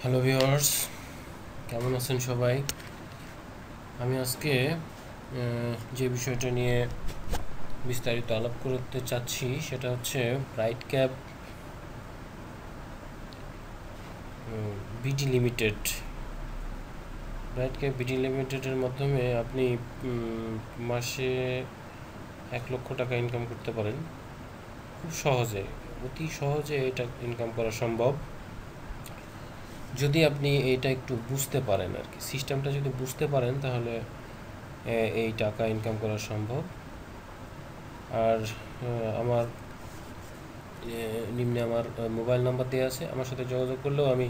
Hello viewers, কেমন আছেন সবাই? আমি আজকে যে বিষয়টা নিয়ে বিস্তারিত আলাপ করতে চাচ্ছি সেটা হচ্ছে bright cap BD limited. Bright cap BD লিমিটেডের মাধ্যমে আপনি মাসে 1 লক্ষ টাকা ইনকাম করতে পারেন খুব সহজে। অতি সহজে এটা ইনকাম করা সম্ভব যদি আপনি এটা একটু বুঝতে পারেন আর কি। সিস্টেমটা যদি বুঝতে পারেন তাহলে এই টাকা ইনকাম করা সম্ভব। আর আমার নিম্নে আমার মোবাইল নাম্বার দেওয়া আছে, আমার সাথে যোগাযোগ করলেও আমি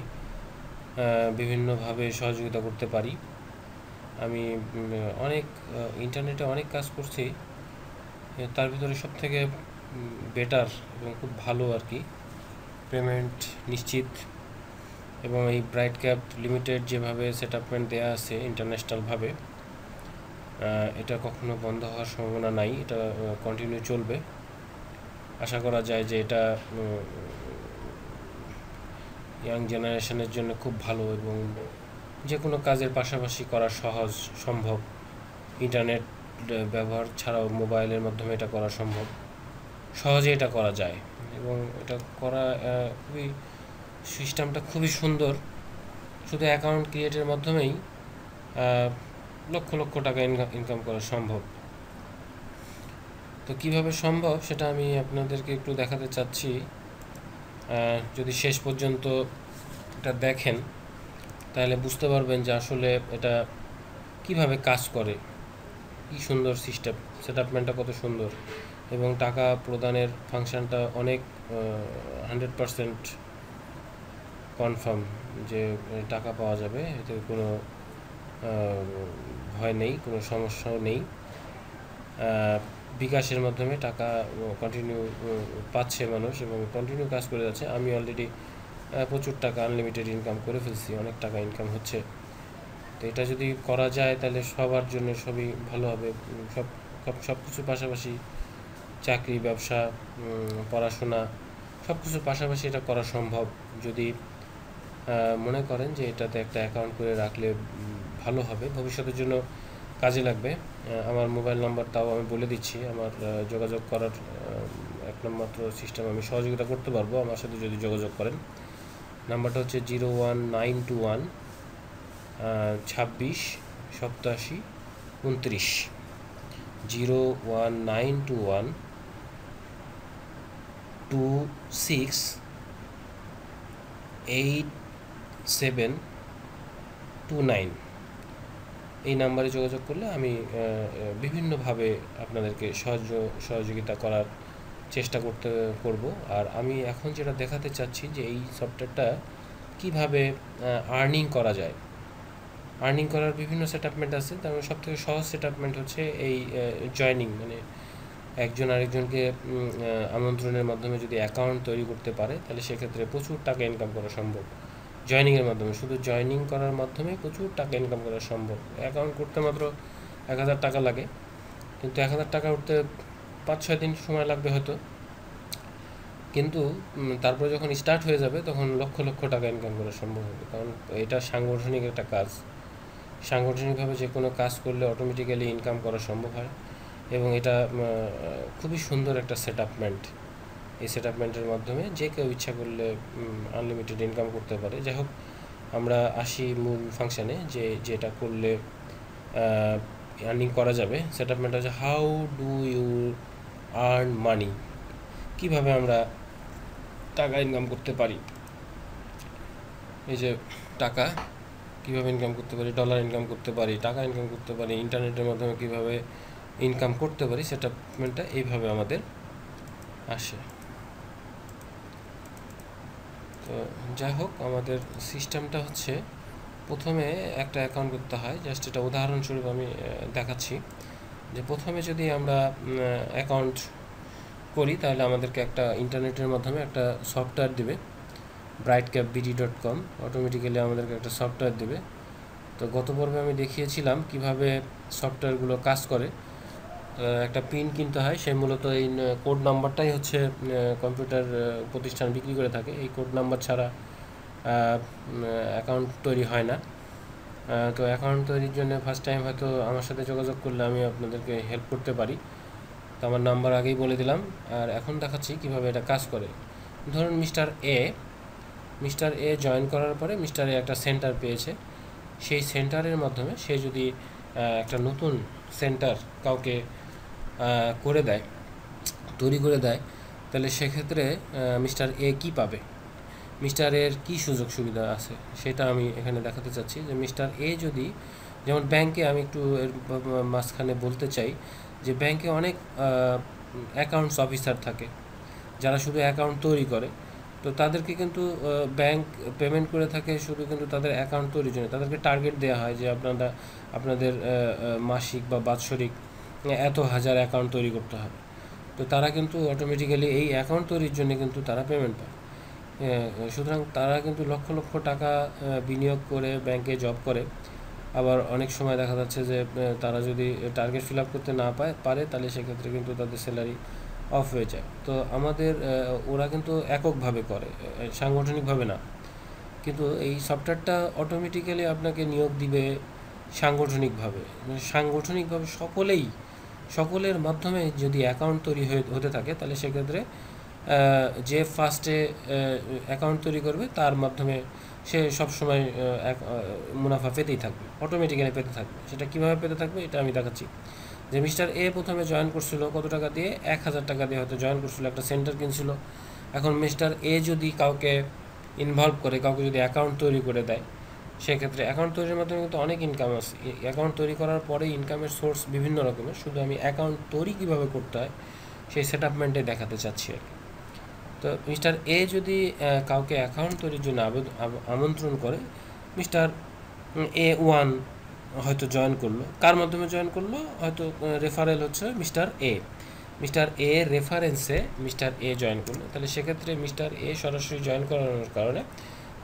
বিভিন্নভাবে সহযোগিতা করতে পারি। আমি অনেক ইন্টারনেটে অনেক কাজ করছি, তার ভিতরে সবথেকে বেটার এবং খুব ভালো আর কি, পেমেন্ট নিশ্চিত। এবং এই ব্রাইট ক্যাপ লিমিটেড যেভাবে সেটআপমেন্ট দেওয়া আছে ইন্টারন্যাশনালভাবে, এটা কখনো বন্ধ হওয়ার সম্ভাবনা নাই, এটা কন্টিনিউ চলবে। আশা করা যায় যে এটা ইয়াং জেনারেশনের জন্য খুব ভালো এবং যে কোনো কাজের পাশাপাশি করা সহজ সম্ভব। ইন্টারনেট ব্যবহার ছাড়াও মোবাইলের মাধ্যমে এটা করা সম্ভব, সহজে এটা করা যায় এবং এটা করা খুবই, সিস্টেমটা খুবই সুন্দর। শুধু অ্যাকাউন্ট ক্রিয়েটের মাধ্যমেই লক্ষ লক্ষ টাকা ইনকাম করা সম্ভব। তো কিভাবে সম্ভব সেটা আমি আপনাদেরকে একটু দেখাতে চাচ্ছি। যদি শেষ পর্যন্ত এটা দেখেন তাহলে বুঝতে পারবেন যে আসলে এটা কিভাবে কাজ করে, কি সুন্দর সিস্টেম, সেটআপমেন্টটা কত সুন্দর এবং টাকা প্রদানের ফাংশনটা অনেক 100% কনফার্ম যে টাকা পাওয়া যাবে, এতে কোনো ভয় নেই, কোনো সমস্যাও নেই। বিকাশের মাধ্যমে টাকা কন্টিনিউ পাচ্ছে মানুষ এবং কন্টিনিউ কাজ করে যাচ্ছে। আমি অলরেডি প্রচুর টাকা আনলিমিটেড ইনকাম করে ফেলছি, অনেক টাকা ইনকাম হচ্ছে। তো এটা যদি করা যায় তাহলে সবার জন্য সবই ভালো হবে। সব কিছুর পাশাপাশি চাকরি, ব্যবসা, পড়াশোনা সব কিছুর পাশাপাশি এটা করা সম্ভব যদি মনে করেন যে এটাতে একটা অ্যাকাউন্ট করে রাখলে ভালো হবে, ভবিষ্যতের জন্য কাজে লাগবে। আমার মোবাইল নাম্বারটাও আমি বলে দিচ্ছি। আমার যোগাযোগ করার এক নম্বর সিস্টেম, আমি সহযোগিতা করতে পারবো আমার সাথে যদি যোগাযোগ করেন। নাম্বারটা হচ্ছে 01921 26 87 29। 01921 26 8729। এই নাম্বারে যোগাযোগ করলে আমি বিভিন্নভাবে আপনাদেরকে সহযোগিতা করার চেষ্টা করব। আর আমি এখন যেটা দেখাতে চাচ্ছি যে এই সফটওয়্যারটা কীভাবে আর্নিং করা যায়। আর্নিং করার বিভিন্ন সেটআপমেন্ট আছে, তার মধ্যে সবথেকে সহজ সেটআপমেন্ট হচ্ছে এই জয়নিং, মানে একজন আরেকজনকে আমন্ত্রণের মাধ্যমে যদি অ্যাকাউন্ট তৈরি করতে পারে তাহলে সেক্ষেত্রে প্রচুর টাকা ইনকাম করা সম্ভব। জয়নিংয়ের মাধ্যমে, শুধু জয়নিং করার মাধ্যমে প্রচুর টাকা ইনকাম করা সম্ভব। অ্যাকাউন্ট করতে মাত্র 1000 টাকা লাগে, কিন্তু 1000 টাকা উঠতে 5-6 দিন সময় লাগবে হয়তো, কিন্তু তারপরে যখন স্টার্ট হয়ে যাবে তখন লক্ষ লক্ষ টাকা ইনকাম করা সম্ভব হবে। কারণ এটা সাংগঠনিক একটা কাজ, সাংগঠনিকভাবে যে কোনো কাজ করলে অটোমেটিক্যালি ইনকাম করা সম্ভব হয় এবং এটা খুবই সুন্দর একটা সেটআপমেন্ট। এই সেটআপমেন্টের মাধ্যমে যে কেউ ইচ্ছা করলে আনলিমিটেড ইনকাম করতে পারে। যাই হোক, আমরা আসি মূল ফাংশানে, যেটা করলে আর্নিং করা যাবে। সেটআপমেন্ট হচ্ছে how do you earn money, কীভাবে আমরা টাকা ইনকাম করতে পারি। এই যে টাকা কীভাবে ইনকাম করতে পারি, ডলার ইনকাম করতে পারি, টাকা ইনকাম করতে পারি, ইন্টারনেটের মাধ্যমে কীভাবে ইনকাম করতে পারি, সেটআপমেন্টটা এইভাবে আমাদের আসে। তো যাই হোক, আমাদের সিস্টেমটা হচ্ছে প্রথমে একটা অ্যাকাউন্ট করতে হয়। জাস্ট এটা উদাহরণস্বরূপ আমি দেখাচ্ছি যে প্রথমে যদি আমরা অ্যাকাউন্ট করি তাহলে আমাদেরকে একটা ইন্টারনেটের মাধ্যমে একটা সফটওয়্যার দেবে, brightcapbd.com। অটোমেটিক্যালি আমাদেরকে একটা সফটওয়্যার দেবে। তো গত পর্বে আমি দেখিয়েছিলাম কিভাবে সফটওয়্যারগুলো কাজ করে। একটা পিন কিনতে হয়, সে মূলত এই কোড নাম্বারটাই হচ্ছে কম্পিউটার প্রতিষ্ঠান বিক্রি করে থাকে। এই কোড নাম্বার ছাড়া অ্যাকাউন্ট তৈরি হয় না। তো অ্যাকাউন্ট তৈরির জন্য ফার্স্ট টাইম হয়তো আমার সাথে যোগাযোগ করলে আমি আপনাদেরকে হেল্প করতে পারি। তো আমার নাম্বার আগেই বলে দিলাম, আর এখন দেখাচ্ছি কিভাবে এটা কাজ করে। ধরুন মিস্টার এ জয়েন করার পরে মিস্টার এ একটা সেন্টার পেয়েছে। সেই সেন্টারের মাধ্যমে সে যদি একটা নতুন সেন্টার কাউকে তৈরি করে দেয়, তাহলে সেক্ষেত্রে মিস্টার এ কী পাবে, মিস্টার এর কী সুযোগ সুবিধা আছে, সেটা আমি এখানে দেখাতে চাচ্ছি। যে মিস্টার এ যদি, যেমন ব্যাংকে, আমি একটু এর মাঝখানে বলতে চাই যে ব্যাংকে অনেক অ্যাকাউন্টস অফিসার থাকে যারা শুধু অ্যাকাউন্ট তৈরি করে। তো তাদেরকে কিন্তু ব্যাংক পেমেন্ট করে থাকে শুধু কিন্তু তাদের অ্যাকাউন্ট তৈরির জন্য। তাদেরকে টার্গেট দেওয়া হয় যে আপনাদের মাসিক বা বাৎসরিক এত হাজার অ্যাকাউন্ট তৈরি করতে হবে। তো তারা কিন্তু অটোমেটিক্যালি এই অ্যাকাউন্ট তৈরির জন্য কিন্তু তারা পেমেন্ট পায়। সুতরাং তারা কিন্তু লক্ষ লক্ষ টাকা বিনিয়োগ করে ব্যাংকে জব করে। আবার অনেক সময় দেখা যাচ্ছে যে তারা যদি টার্গেট ফিল আপ করতে না পারে, তাহলে সেক্ষেত্রে কিন্তু তাদের স্যালারি অফ হয়ে যায়। তো আমাদের ওরা কিন্তু এককভাবে করে, সাংগঠনিকভাবে না। কিন্তু এই সফটওয়্যারটা অটোমেটিক্যালি আপনাকে নিয়োগ দিবে সাংগঠনিকভাবে। সাংগঠনিকভাবে সকলের মাধ্যমে যদি অ্যাকাউন্ট তৈরি হতে থাকে, তাহলে সেক্ষেত্রে যে ফার্স্টে অ্যাকাউন্ট তৈরি করবে তার মাধ্যমে সে সবসময় মুনাফা পেতেই থাকবে, অটোমেটিক্যালি পেতে থাকবে। সেটা কীভাবে পেতে থাকবে এটা আমি দেখাচ্ছি। যে মিস্টার এ প্রথমে জয়েন করছিল কত টাকা দিয়ে, 1000 টাকা দিয়ে হয়তো জয়েন করছিল, একটা সেন্টার কিনছিল। এখন মিস্টার এ যদি কাউকে ইনভলভ করে, কাউকে যদি অ্যাকাউন্ট তৈরি করে দেয়, সেক্ষেত্রে অ্যাকাউন্ট তৈরির মাধ্যমে কিন্তু অনেক ইনকাম আছে। অ্যাকাউন্ট তৈরি করার পরে ইনকামের সোর্স বিভিন্ন রকমের, শুধু আমি অ্যাকাউন্ট তৈরি কীভাবে করতে হয় সেই সেটআপমেন্টে দেখাতে চাচ্ছি আর কি। তো মিস্টার এ যদি কাউকে অ্যাকাউন্ট তৈরির জন্য আমন্ত্রণ করে, মিস্টার A1 হয়তো জয়েন করলো। কার মাধ্যমে জয়েন করলো? হয়তো রেফারেল হচ্ছে মিস্টার এ রেফারেন্সে মিস্টার এ জয়েন করলো। তাহলে সেক্ষেত্রে মিস্টার এ সরাসরি জয়েন করানোর কারণে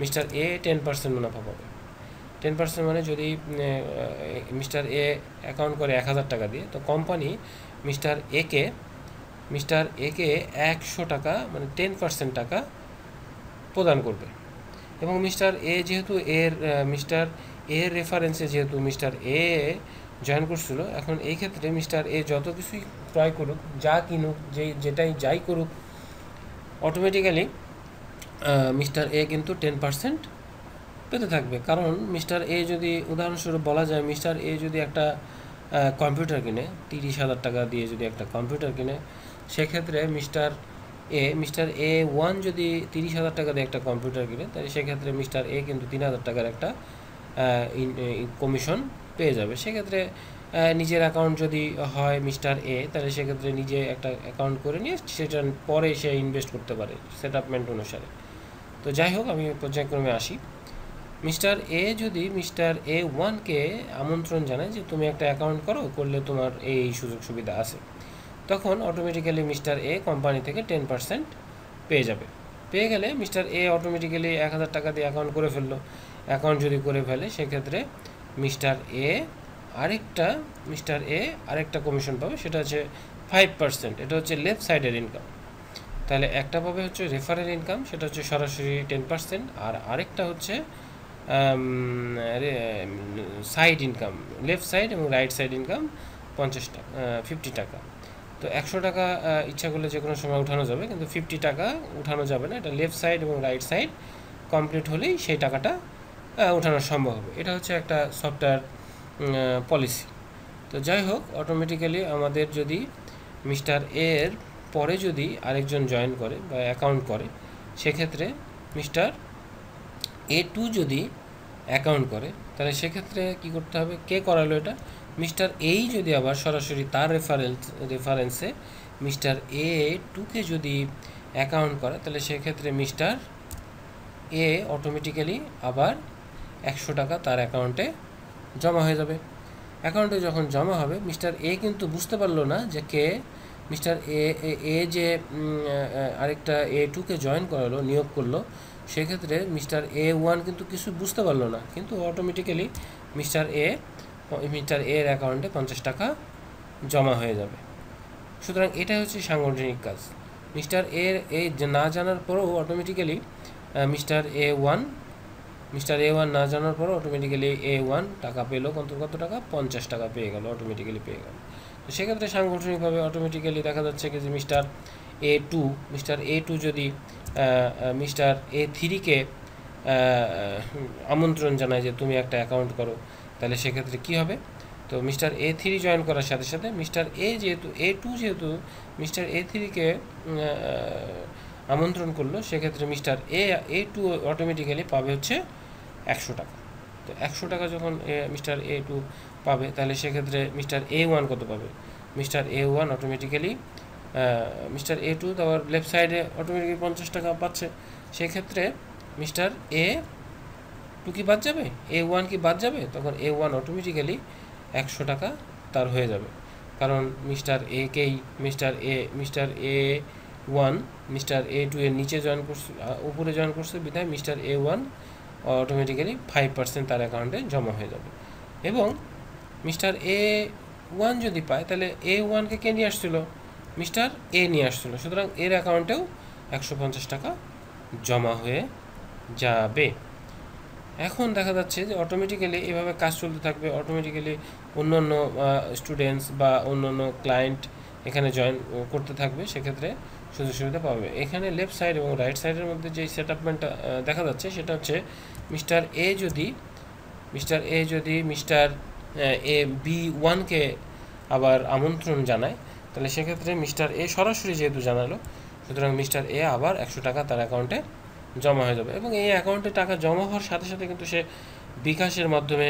মিস্টার এ 10% মুনাফা পাবে। 10% মানে যদি মিস্টার এ অ্যাকাউন্ট করে 1000 টাকা দিয়ে, তো কোম্পানি মিস্টার একে 100 টাকা, মানে 10% টাকা প্রদান করবে। এবং মিস্টার এ যেহেতু মিস্টার এর রেফারেন্সে যেহেতু মিস্টার এ জয়েন করছিল, এখন এই ক্ষেত্রে মিস্টার এ যত কিছুই ক্রয় করুক, যা কিনুক, যাই করুক, অটোমেটিক্যালি মিস্টার এ কিন্তু 10% পেতে থাকবে। কারণ মিস্টার এ যদি, উদাহরণস্বরূপ বলা যায়, মিস্টার এ যদি একটা কম্পিউটার কিনে, 30,000 টাকা দিয়ে যদি একটা কম্পিউটার কিনে, সেক্ষেত্রে মিস্টার A1 যদি 30,000 টাকা দিয়ে একটা কম্পিউটার কিনে, তাহলে সেক্ষেত্রে মিস্টার এ কিন্তু 3,000 টাকার একটা কমিশন পেয়ে যাবে। সেক্ষেত্রে নিজের অ্যাকাউন্ট যদি হয় মিস্টার এ, তাহলে সেক্ষেত্রে নিজে একটা অ্যাকাউন্ট করে নিয়ে সেটা পরে সে ইনভেস্ট করতে পারে সেটআপমেন্ট অনুসারে। তো যাই হোক, আমি পর্যায়ক্রমে আসি। মিস্টার এ যদি মিস্টার A1কে আমন্ত্রণ জানায় যে তুমি একটা অ্যাকাউন্ট করলে তোমার এই সুযোগ সুবিধা আছে, তখন অটোমেটিক্যালি মিস্টার এ কোম্পানি থেকে 10% পেয়ে গেলে মিস্টার এ অটোমেটিক্যালি 1000 টাকা দিয়ে অ্যাকাউন্ট করে ফেললো। অ্যাকাউন্ট যদি করে ফেলে, সেক্ষেত্রে মিস্টার এ আরেকটা কমিশন পাবে, সেটা হচ্ছে 5%। এটা হচ্ছে লেফট সাইডের ইনকাম। তাহলে একটা পাবে হচ্ছে রেফারেল ইনকাম, সেটা হচ্ছে সরাসরি 10%, আর আরেকটা হচ্ছে সাইড ইনকাম, লেফট সাইড এবং রাইট সাইড ইনকাম 50 টাকা। তো 100 টাকা ইচ্ছা করলে যে কোনো সময় উঠানো যাবে, কিন্তু 50 টাকা উঠানো যাবে না। এটা লেফট সাইড এবং রাইট সাইড কমপ্লিট হলেই সেই টাকাটা উঠানো সম্ভব হবে। এটা হচ্ছে একটা সফটওয়্যার পলিসি। তো যাই হোক, অটোমেটিক্যালি আমাদের যদি মিস্টার এর পরে যদি আরেকজন জয়েন করে বা অ্যাকাউন্ট করে, সেক্ষেত্রে মিস্টার A2 যদি অ্যাকাউন্ট করে, তাহলে সেক্ষেত্রে কী করতে হবে? কে করালো এটা? মিস্টার এই যদি আবার সরাসরি তার রেফারেন্সে মিস্টার A2কে যদি অ্যাকাউন্ট করে, তাহলে সেক্ষেত্রে মিস্টার এ অটোমেটিক্যালি আবার 100 টাকা তার অ্যাকাউন্টে জমা হয়ে যাবে। অ্যাকাউন্টে যখন জমা হবে, মিস্টার এ কিন্তু বুঝতে পারলো না যে কে মিস্টার এ যে আরেকটা A2কে জয়েন করালো, নিয়োগ করলো। সেক্ষেত্রে মিস্টার A1 কিন্তু কিছু বুঝতে পারলো না, কিন্তু অটোমেটিক্যালি মিস্টার এর অ্যাকাউন্টে 50 টাকা জমা হয়ে যাবে। সুতরাং এটা হচ্ছে সাংগঠনিক কাজ। মিস্টার এর না জানার পরেও automatically mister A1 mister A1 না জানার পর অটোমেটিক্যালি A1 টাকা পেলো, কত টাকা, 50 টাকা পেয়ে গেল, অটোমেটিক্যালি পেয়ে গেল। তো সেক্ষেত্রে সাংগঠনিকভাবে অটোমেটিক্যালি দেখা যাচ্ছে কি যে মিস্টার A2 যদি মিস্টার A3কে আমন্ত্রণ জানায় যে তুমি একটা অ্যাকাউন্ট করো, তাহলে সেক্ষেত্রে কি হবে? তো মিস্টার A3 জয়েন করার সাথে সাথে A2 যেহেতু মিস্টার A3কে আমন্ত্রণ করলো, সেক্ষেত্রে A2 অটোমেটিক্যালি পাবে হচ্ছে 100 টাকা। তো 100 টাকা যখন মিস্টার A2 পাবে, তাহলে সেক্ষেত্রে মিস্টার A1 কত পাবে? Mister A1 automatically mister A2 তো আবার লেফট সাইডে অটোমেটিক্যালি 50 টাকা পাচ্ছে। সেক্ষেত্রে মিস্টার A2 কি বাদ যাবে? A1 কি বাদ যাবে? তখন A1 অটোমেটিক্যালি 100 টাকা তার হয়ে যাবে, কারণ মিস্টার A1 মিস্টার A2 এর নিচে জয়েন করছে, উপরে জয়েন করছে, বিধায় মিস্টার A1 অটোমেটিক্যালি 5% তার অ্যাকাউন্টে জমা হয়ে যাবে। এবং মিস্টার A1 যদি পায়, তাহলে A1কে কে নিয়ে আসছিল? মিস্টার A নিয়ে আসছিল, সুতরাং এর অ্যাকাউন্টেও 150 টাকা জমা হয়ে যাবে। এখন দেখা যাচ্ছে যে অটোমেটিক্যালি এভাবে কাজ চলতে থাকবে। অটোমেটিক্যালি অন্য অন্য স্টুডেন্টস বা অন্য অন্য ক্লায়েন্ট এখানে জয়েন করতে থাকবে, সেক্ষেত্রে সুযোগ সুবিধা পাবে। এখানে লেফট সাইড এবং রাইট সাইডের মধ্যে যে সেট আপমেন্টটা দেখা যাচ্ছে, সেটা হচ্ছে মিস্টার A যদি মিস্টার B1কে আবার আমন্ত্রণ জানায়, তাহলে সেক্ষেত্রে মিস্টার A সরাসরি যেহেতু জানালো, সুতরাং মিস্টার A আবার 100 টাকা তার অ্যাকাউন্টে জমা হয়ে যাবে। এবং এই অ্যাকাউন্টে টাকা জমা হওয়ার সাথে সাথে কিন্তু সে বিকাশের মাধ্যমে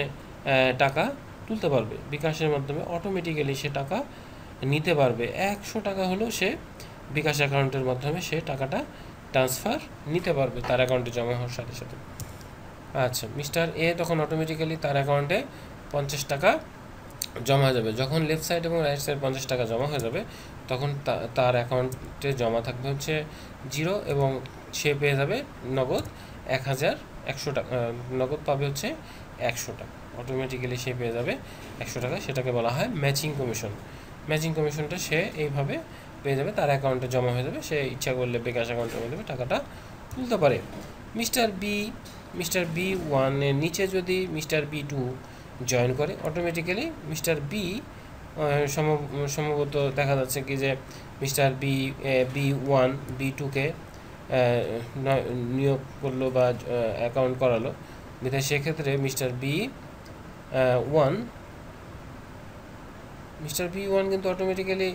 টাকা তুলতে পারবে। বিকাশের মাধ্যমে অটোমেটিক্যালি সে টাকা নিতে পারবে। 100 টাকা হলেও সে বিকাশ অ্যাকাউন্টের মাধ্যমে সে টাকাটা ট্রান্সফার নিতে পারবে তার অ্যাকাউন্টে জমা হওয়ার সাথে সাথে। আচ্ছা, মিস্টার A তখন অটোমেটিক্যালি তার অ্যাকাউন্টে 50 টাকা জমা হয়ে যাবে। যখন লেফট সাইড এবং রাইট সাইড 50 টাকা জমা হয়ে যাবে, তখন তার অ্যাকাউন্টে জমা থাকবে হচ্ছে 0, এবং সে পেয়ে যাবে নগদ 1100 টাকা। নগদ পাবে হচ্ছে 100 টাকা, অটোমেটিক্যালি সে পেয়ে যাবে 100 টাকা। সেটাকে বলা হয় ম্যাচিং কমিশন। ম্যাচিং কমিশনটা সে এইভাবে পেয়ে যাবে, তার অ্যাকাউন্টে জমা হয়ে যাবে। সে ইচ্ছা করলে বিকাশ অ্যাকাউন্টের মাধ্যমে টাকাটা তুলতে পারে। মিস্টার B1 এর নিচে যদি মিস্টার B2 জয়েন করে, অটোমেটিক্যালি মিস্টার সম্ভবত দেখা যাচ্ছে কি যে মিস্টার B1 B2কে নিয়োগ করলো বা অ্যাকাউন্ট করালো, বিধায় সেক্ষেত্রে মিস্টার B1 কিন্তু অটোমেটিক্যালি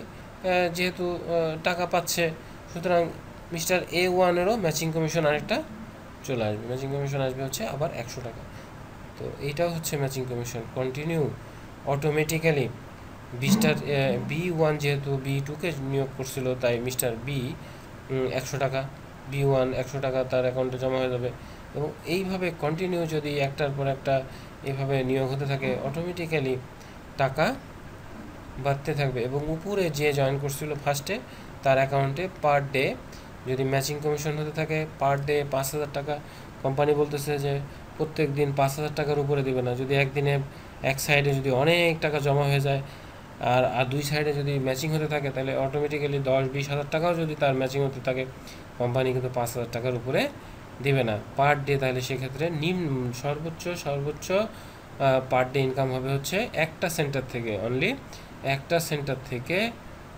যেহেতু টাকা পাচ্ছে, সুতরাং মিস্টার A1-এরও ম্যাচিং কমিশন আরেকটা চলে আসবে। ম্যাচিং কমিশন আসবে হচ্ছে আবার 100 টাকা। তো এইটাও হচ্ছে matching commission. Continue automatically mister B1 যেহেতু B2কে নিয়োগ করছিল, তাই মিস্টার 100 টাকা, B1 100 টাকা তার অ্যাকাউন্টে জমা হয়ে যাবে। এবং এইভাবে কন্টিনিউ যদি একটার পর একটা এভাবে নিয়োগ হতে থাকে, অটোমেটিক্যালি টাকা বাড়তে থাকবে। এবং উপরে যে জয়েন করছিল ফার্স্টে, তার অ্যাকাউন্টে পার ডে যদি ম্যাচিং কমিশন হতে থাকে, পার ডে 5000 টাকা। কোম্পানি বলতেছে যে প্রত্যেক দিন 5000 টাকার উপরে দেবে না। যদি একদিনে এক সাইডে যদি অনেক টাকা জমা হয়ে যায়, আর দুই সাইডে যদি ম্যাচিং হতে থাকে, তাহলে অটোমেটিক্যালি 10-20 হাজার টাকাও যদি তার ম্যাচিং হতে থাকে, কোম্পানি কিন্তু 5000 টাকার উপরে দেবে না পার ডে। তাহলে সেক্ষেত্রে সর্বোচ্চ পার ডে ইনকাম হবে হচ্ছে একটা সেন্টার থেকে, অনলি একটা সেন্টার থেকে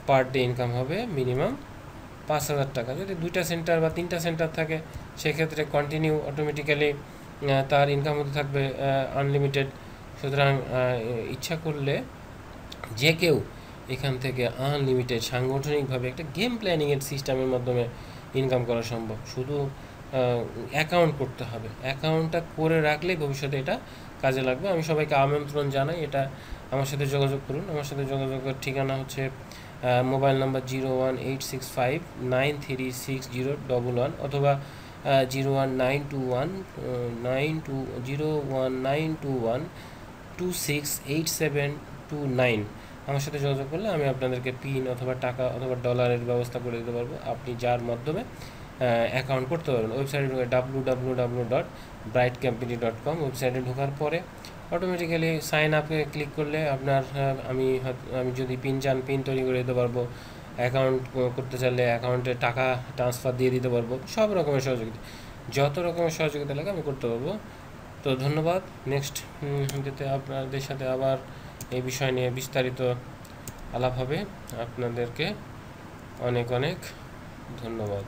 পার ডে ইনকাম হবে মিনিমাম 5000 টাকা। যদি 2টা সেন্টার বা 3টা সেন্টার থাকে, সেক্ষেত্রে কন্টিনিউ অটোমেটিক্যালি তার ইনকাম হতে থাকবে আনলিমিটেড। সুতরাং ইচ্ছা করলে যে কেউ এখান থেকে আনলিমিটেড সাংগঠনিকভাবে একটা গেম প্ল্যানিংয়ের সিস্টেমের মাধ্যমে ইনকাম করা সম্ভব। শুধু অ্যাকাউন্ট করতে হবে। অ্যাকাউন্টটা করে রাখলেই ভবিষ্যতে এটা কাজে লাগবে। আমি সবাইকে আমন্ত্রণ জানাই, এটা আমার সাথে যোগাযোগ করুন। আমার সাথে যোগাযোগের ঠিকানা হচ্ছে মোবাইল নাম্বার 01865936011, অথবা 01921268729। আমার সাথে যোগাযোগ করলে আমি আপনাদেরকে পিন অথবা টাকা অথবা ডলারের ব্যবস্থা করে দিতে পারবো, আপনি যার মাধ্যমে অ্যাকাউন্ট করতে পারবেন। ওয়েবসাইটে ঢুকে www.brightcompany.com ওয়েবসাইটে ঢোকার পরে অটোমেটিক্যালি সাইন আপে ক্লিক করলে আপনার আমি যদি পিন চান, পিন তৈরি করে দিতে পারবো। অ্যাকাউন্ট করতে চাইলে অ্যাকাউন্টে টাকা ট্রান্সফার দিয়ে দিতে পারবো। সব রকমের সহযোগিতা, যত রকমের সহযোগিতা লাগে আমি করতে পারবো। তো ধন্যবাদ। নেক্সট ভিডিওতে আপনাদের সাথে আবার এই বিষয় নিয়ে বিস্তারিত আলাপ হবে। আপনাদেরকে অনেক অনেক ধন্যবাদ।